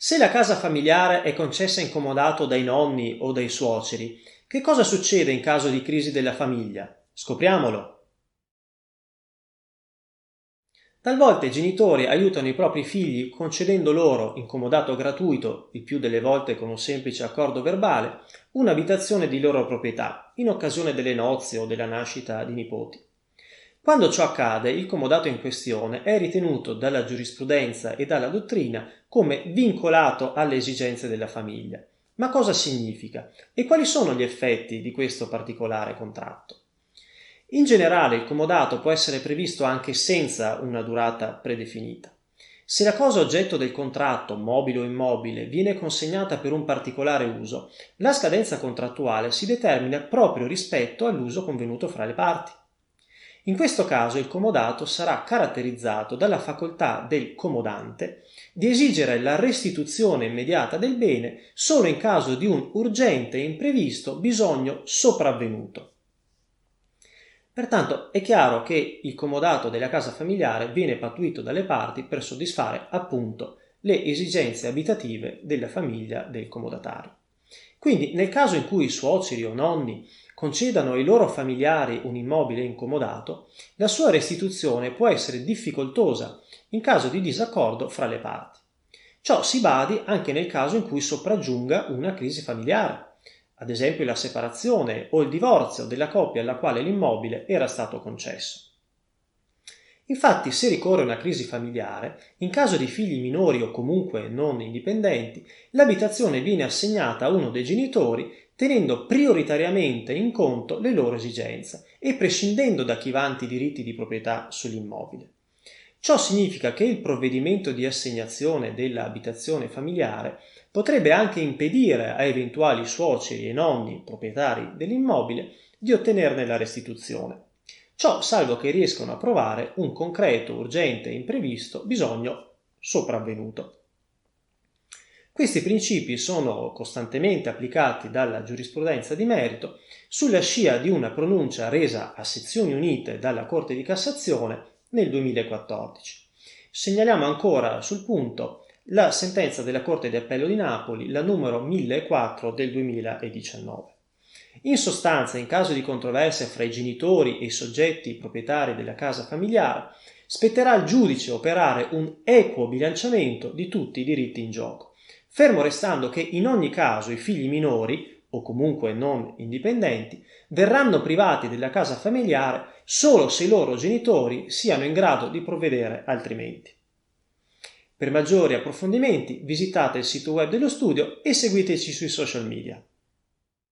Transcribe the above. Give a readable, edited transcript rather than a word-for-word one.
Se la casa familiare è concessa in comodato dai nonni o dai suoceri, che cosa succede in caso di crisi della famiglia? Scopriamolo! Talvolta i genitori aiutano i propri figli concedendo loro, in comodato gratuito, il più delle volte con un semplice accordo verbale, un'abitazione di loro proprietà, in occasione delle nozze o della nascita di nipoti. Quando ciò accade, il comodato in questione è ritenuto dalla giurisprudenza e dalla dottrina come vincolato alle esigenze della famiglia. Ma cosa significa? E quali sono gli effetti di questo particolare contratto? In generale il comodato può essere previsto anche senza una durata predefinita. Se la cosa oggetto del contratto, mobile o immobile, viene consegnata per un particolare uso, la scadenza contrattuale si determina proprio rispetto all'uso convenuto fra le parti. In questo caso il comodato sarà caratterizzato dalla facoltà del comodante di esigere la restituzione immediata del bene solo in caso di un urgente e imprevisto bisogno sopravvenuto. Pertanto è chiaro che il comodato della casa familiare viene pattuito dalle parti per soddisfare appunto le esigenze abitative della famiglia del comodatario. Quindi nel caso in cui i suoceri o nonni concedano ai loro familiari un immobile incomodato, la sua restituzione può essere difficoltosa in caso di disaccordo fra le parti. Ciò si badi anche nel caso in cui sopraggiunga una crisi familiare, ad esempio la separazione o il divorzio della coppia alla quale l'immobile era stato concesso. Infatti, se ricorre una crisi familiare, in caso di figli minori o comunque non indipendenti, l'abitazione viene assegnata a uno dei genitori tenendo prioritariamente in conto le loro esigenze e prescindendo da chi vanti i diritti di proprietà sull'immobile. Ciò significa che il provvedimento di assegnazione dell'abitazione familiare potrebbe anche impedire a eventuali suoceri e nonni proprietari dell'immobile di ottenerne la restituzione. Ciò salvo che riescano a provare un concreto, urgente e imprevisto bisogno sopravvenuto. Questi principi sono costantemente applicati dalla giurisprudenza di merito sulla scia di una pronuncia resa a sezioni unite dalla Corte di Cassazione nel 2014. Segnaliamo ancora sul punto la sentenza della Corte di Appello di Napoli, la numero 1004 del 2019. In sostanza, in caso di controversia fra i genitori e i soggetti proprietari della casa familiare, spetterà al giudice operare un equo bilanciamento di tutti i diritti in gioco, fermo restando che in ogni caso i figli minori, o comunque non indipendenti, verranno privati della casa familiare solo se i loro genitori siano in grado di provvedere altrimenti. Per maggiori approfondimenti visitate il sito web dello studio e seguiteci sui social media.